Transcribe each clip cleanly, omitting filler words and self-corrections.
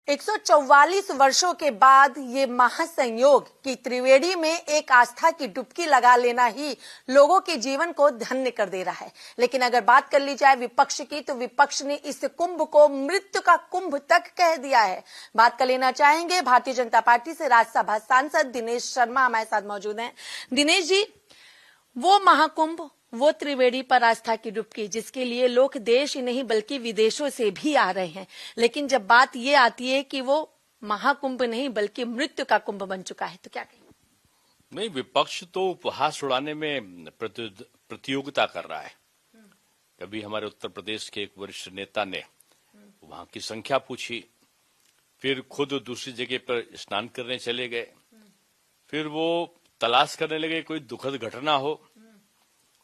144 वर्षों के बाद ये महासंयोग कि त्रिवेणी में एक आस्था की डुबकी लगा लेना ही लोगों के जीवन को धन्य कर दे रहा है। लेकिन अगर बात कर ली जाए विपक्ष की, तो विपक्ष ने इस कुंभ को मृत्यु का कुंभ तक कह दिया है। बात कर लेना चाहेंगे भारतीय जनता पार्टी से राज्यसभा सांसद दिनेश शर्मा हमारे साथ मौजूद हैं। दिनेश जी, वो महाकुंभ, वो त्रिवेणी पर आस्था की डुबकी जिसके लिए लोग देश ही नहीं बल्कि विदेशों से भी आ रहे हैं, लेकिन जब बात ये आती है कि वो महाकुंभ नहीं बल्कि मृत्यु का कुंभ बन चुका है, तो क्या कहेंगे? नहीं, विपक्ष तो उपहास उड़ाने में प्रतियोगिता कर रहा है। कभी हमारे उत्तर प्रदेश के एक वरिष्ठ नेता ने वहां की संख्या पूछी, फिर खुद दूसरी जगह पर स्नान करने चले गए, फिर वो तलाश करने लगे कोई दुखद घटना हो।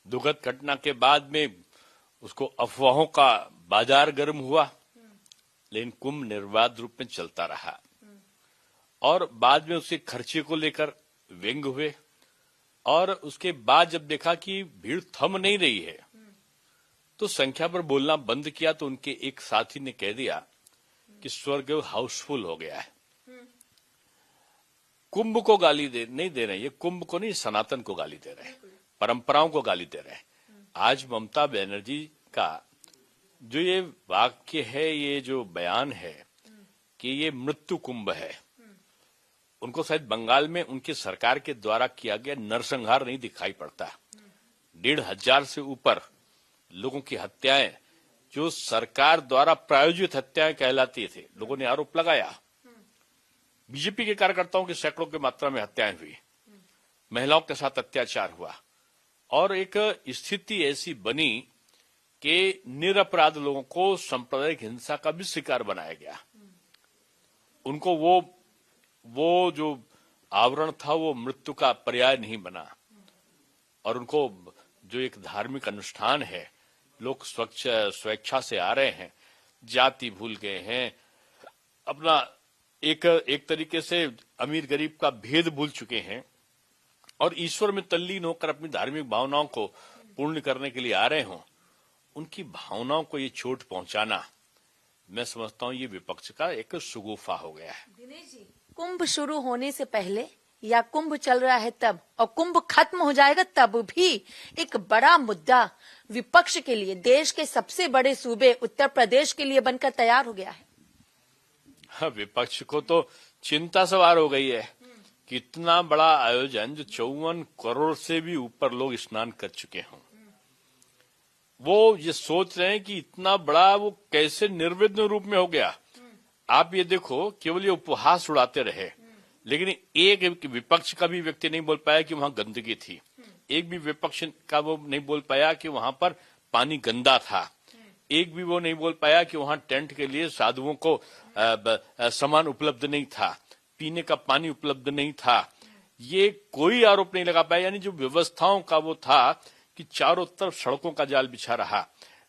दुखद घटना के बाद में उसको अफवाहों का बाजार गर्म हुआ, लेकिन कुंभ निर्बाध रूप में चलता रहा। और बाद में उसके खर्चे को लेकर व्यंग हुए, और उसके बाद जब देखा कि भीड़ थम नहीं रही है तो संख्या पर बोलना बंद किया। तो उनके एक साथी ने कह दिया कि स्वर्ग हाउसफुल हो गया है। कुंभ को गाली नहीं दे रहे, ये कुंभ को नहीं, सनातन को गाली दे रहे हैं, परंपराओं को गाली दे रहे हैं। आज ममता बनर्जी का जो ये वाक्य है, ये जो बयान है कि ये मृत्यु कुंभ है, उनको शायद बंगाल में उनकी सरकार के द्वारा किया गया नरसंहार नहीं दिखाई पड़ता। 1,500 से ऊपर लोगों की हत्याएं जो सरकार द्वारा प्रायोजित हत्याएं कहलाती थे, लोगों ने आरोप लगाया। बीजेपी के कार्यकर्ताओं की सैकड़ों की मात्रा में हत्याएं हुई, महिलाओं के साथ अत्याचार हुआ, और एक स्थिति ऐसी बनी कि निरपराध लोगों को सांप्रदायिक हिंसा का भी शिकार बनाया गया। उनको वो जो आवरण था वो मृत्यु का पर्याय नहीं बना, और उनको जो एक धार्मिक अनुष्ठान है, लोग स्वेच्छा से आ रहे हैं, जाति भूल गए हैं, अपना एक तरीके से अमीर गरीब का भेद भूल चुके हैं, और ईश्वर में तल्लीन होकर अपनी धार्मिक भावनाओं को पूर्ण करने के लिए आ रहे हों, उनकी भावनाओं को ये चोट पहुंचाना, मैं समझता हूं ये विपक्ष का एक सुगुफा हो गया है। दिनेश जी, कुंभ शुरू होने से पहले या कुंभ चल रहा है तब और कुंभ खत्म हो जाएगा तब भी एक बड़ा मुद्दा विपक्ष के लिए, देश के सबसे बड़े सूबे उत्तर प्रदेश के लिए बनकर तैयार हो गया है। हाँ, विपक्ष को तो चिंता सवार हो गई है। कितना बड़ा आयोजन जो 54 करोड़ से भी ऊपर लोग स्नान कर चुके हों, वो ये सोच रहे हैं कि इतना बड़ा वो कैसे निर्विघ्न रूप में हो गया। आप ये देखो, केवल ये उपहास उड़ाते रहे, लेकिन एक विपक्ष का भी व्यक्ति नहीं बोल पाया कि वहां गंदगी थी। एक भी विपक्ष का वो नहीं बोल पाया कि वहां पर पानी गंदा था। एक भी वो नहीं बोल पाया कि वहां टेंट के लिए साधुओं को सामान उपलब्ध नहीं था, पीने का पानी उपलब्ध नहीं था। ये कोई आरोप नहीं लगा पाया। यानी जो व्यवस्थाओं का वो था कि चारों तरफ सड़कों का जाल बिछा रहा,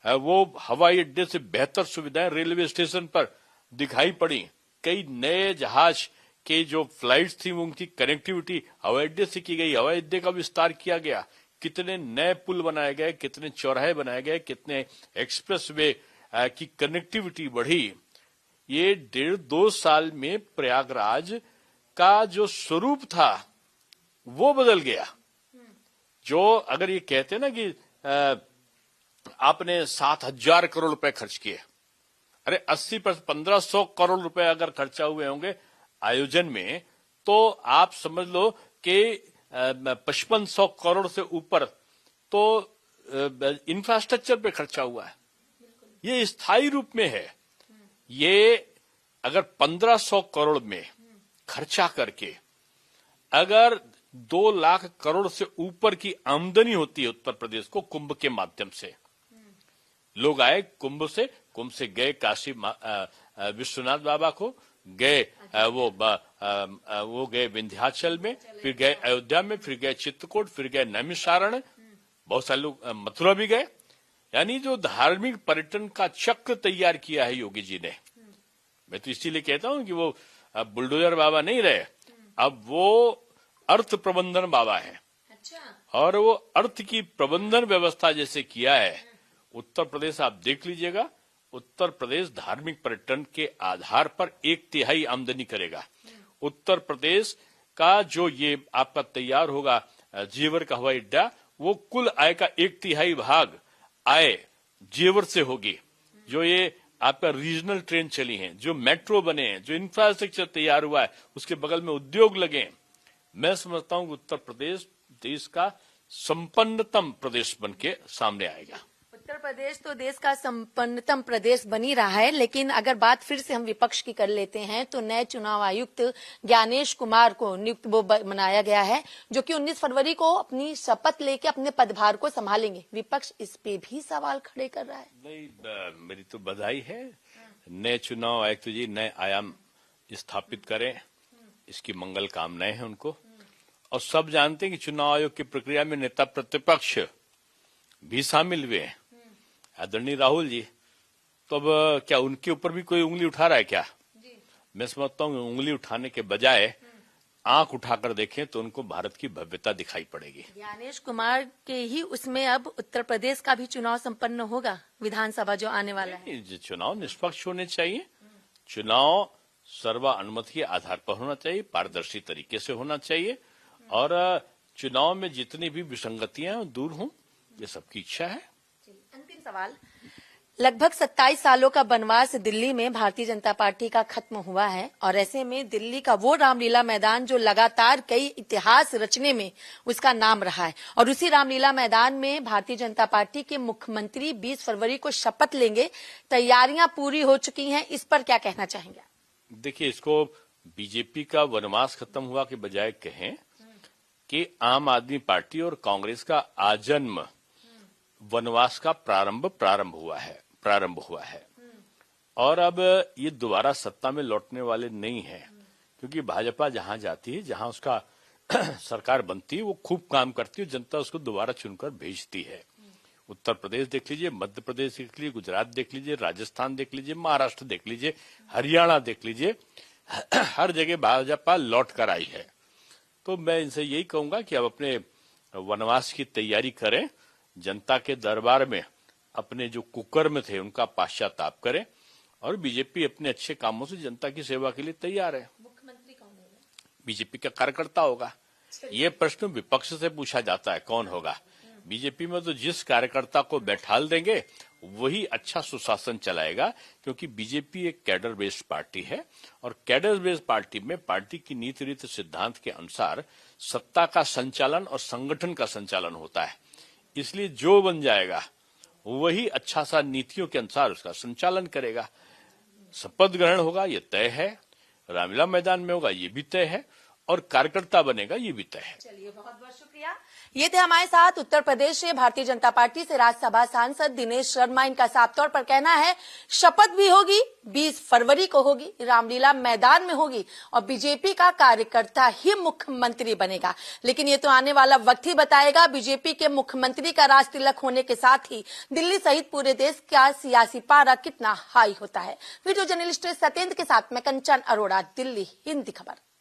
वो हवाई अड्डे से बेहतर सुविधाएं रेलवे स्टेशन पर दिखाई पड़ी। कई नए जहाज के जो फ्लाइट्स थी उनकी कनेक्टिविटी हवाई अड्डे से की गई, हवाई अड्डे का विस्तार किया गया, कितने नए पुल बनाए गए, कितने चौराहे बनाए गए, कितने एक्सप्रेस वे की कनेक्टिविटी बढ़ी। ये 1.5-2 साल में प्रयागराज का जो स्वरूप था वो बदल गया। जो अगर ये कहते ना कि आपने 7,000 करोड़ रुपए खर्च किए, अरे 80% 1,500 करोड़ रुपए अगर खर्चा हुए होंगे आयोजन में, तो आप समझ लो कि 5500 करोड़ से ऊपर तो इंफ्रास्ट्रक्चर पे खर्चा हुआ है। ये स्थायी रूप में है। ये अगर 1,500 करोड़ में खर्चा करके अगर 2 लाख करोड़ से ऊपर की आमदनी होती है उत्तर प्रदेश को कुंभ के माध्यम से, लोग आए कुंभ से गए काशी विश्वनाथ बाबा को गए, वो गए विंध्याचल में, फिर गए अयोध्या में, फिर गए चित्रकूट, फिर गए नैमिषारण्य, बहुत सारे लोग मथुरा भी गए। यानी जो धार्मिक पर्यटन का चक्र तैयार किया है योगी जी ने, मैं तो इसीलिए कहता हूं कि वो अब बुलडोजर बाबा नहीं रहे, अब वो अर्थ प्रबंधन बाबा है। अच्छा। और वो अर्थ की प्रबंधन व्यवस्था जैसे किया है उत्तर प्रदेश, आप देख लीजिएगा उत्तर प्रदेश धार्मिक पर्यटन के आधार पर 1/3 आमदनी करेगा। उत्तर प्रदेश का जो ये आपका तैयार होगा जेवर का हवाई अड्डा, वो कुल आय का 1/3 भाग आय जेवर से होगी। जो ये आपका रीजनल ट्रेन चली हैं, जो मेट्रो बने हैं, जो इंफ्रास्ट्रक्चर तैयार हुआ है, उसके बगल में उद्योग लगे हैं, मैं समझता हूं कि उत्तर प्रदेश देश का संपन्नतम प्रदेश बन के सामने आएगा। उत्तर प्रदेश तो देश का संपन्नतम प्रदेश बनी रहा है, लेकिन अगर बात फिर से हम विपक्ष की कर लेते हैं तो नए चुनाव आयुक्त ज्ञानेश कुमार को नियुक्त बनाया गया है, जो कि 19 फरवरी को अपनी शपथ लेके अपने पदभार को संभालेंगे। विपक्ष इस पे भी सवाल खड़े कर रहा है। नहीं, मेरी तो बधाई है। नए चुनाव आयुक्त जी नए आयाम स्थापित करें, इसकी मंगल कामनाएं हैं उनको। और सब जानते हैं कि चुनाव आयोग की प्रक्रिया में नेता प्रतिपक्ष भी शामिल हुए हैं, आदरणीय राहुल जी। तो अब क्या उनके ऊपर भी कोई उंगली उठा रहा है क्या? मैं समझता हूँ उंगली उठाने के बजाय आंख उठाकर देखें तो उनको भारत की भव्यता दिखाई पड़ेगी। ज्ञानेश कुमार के ही उसमें अब उत्तर प्रदेश का भी चुनाव संपन्न होगा, विधानसभा जो आने वाला है। चुनाव निष्पक्ष होने चाहिए, चुनाव सर्वानुमति के आधार पर होना चाहिए, पारदर्शी तरीके से होना चाहिए, और चुनाव में जितनी भी विसंगतियां दूर हों, ये सबकी इच्छा है। अंतिम सवाल, लगभग 27 सालों का वनवास दिल्ली में भारतीय जनता पार्टी का खत्म हुआ है, और ऐसे में दिल्ली का वो रामलीला मैदान जो लगातार कई इतिहास रचने में उसका नाम रहा है, और उसी रामलीला मैदान में भारतीय जनता पार्टी के मुख्यमंत्री 20 फरवरी को शपथ लेंगे। तैयारियां पूरी हो चुकी हैं, इस पर क्या कहना चाहेंगे? देखिए, इसको बीजेपी का वनवास खत्म हुआ के बजाय कहें कि आम आदमी पार्टी और कांग्रेस का आजन्म वनवास का प्रारंभ हुआ है। और अब ये दोबारा सत्ता में लौटने वाले नहीं है, क्योंकि भाजपा जहां जाती है, जहां उसका सरकार बनती है, वो खूब काम करती है, जनता उसको दोबारा चुनकर भेजती है। उत्तर प्रदेश देख लीजिए, मध्य प्रदेश देख लीजिए, गुजरात देख लीजिए, राजस्थान देख लीजिए, महाराष्ट्र देख लीजिए, हरियाणा देख लीजिए, हर जगह भाजपा लौट कर आई है। तो मैं इनसे यही कहूंगा कि अब अपने वनवास की तैयारी करें, जनता के दरबार में अपने जो कुकर्म थे उनका पश्चाताप करें, और बीजेपी अपने अच्छे कामों से जनता की सेवा के लिए तैयार है। मुख्यमंत्री कौन होगा? बीजेपी का कार्यकर्ता होगा। ये प्रश्न विपक्ष से पूछा जाता है, कौन होगा? बीजेपी में तो जिस कार्यकर्ता को बैठाल देंगे वही अच्छा सुशासन चलाएगा, क्योंकि बीजेपी एक कैडर बेस्ड पार्टी है, और कैडर बेस्ड पार्टी में पार्टी की नीति रीति सिद्धांत के अनुसार सत्ता का संचालन और संगठन का संचालन होता है। इसलिए जो बन जाएगा वही अच्छा सा नीतियों के अनुसार उसका संचालन करेगा। शपथ ग्रहण होगा, ये तय है, रामलीला मैदान में होगा, ये भी तय है, और कार्यकर्ता बनेगा, ये भी तय है। चलिए, बहुत बहुत शुक्रिया। ये थे हमारे साथ उत्तर प्रदेश से भारतीय जनता पार्टी से राज्यसभा सांसद दिनेश शर्मा। इनका साफ तौर पर कहना है शपथ भी होगी, 20 फरवरी को होगी, रामलीला मैदान में होगी, और बीजेपी का कार्यकर्ता ही मुख्यमंत्री बनेगा। लेकिन ये तो आने वाला वक्त ही बताएगा। बीजेपी के मुख्यमंत्री का राज तिलक होने के साथ ही दिल्ली सहित पूरे देश का सियासी पारा कितना हाई होता है। वीडियो जर्नलिस्ट सत्येंद्र के साथ मैं कंचन अरोड़ा, दिल्ली, हिंदी खबर।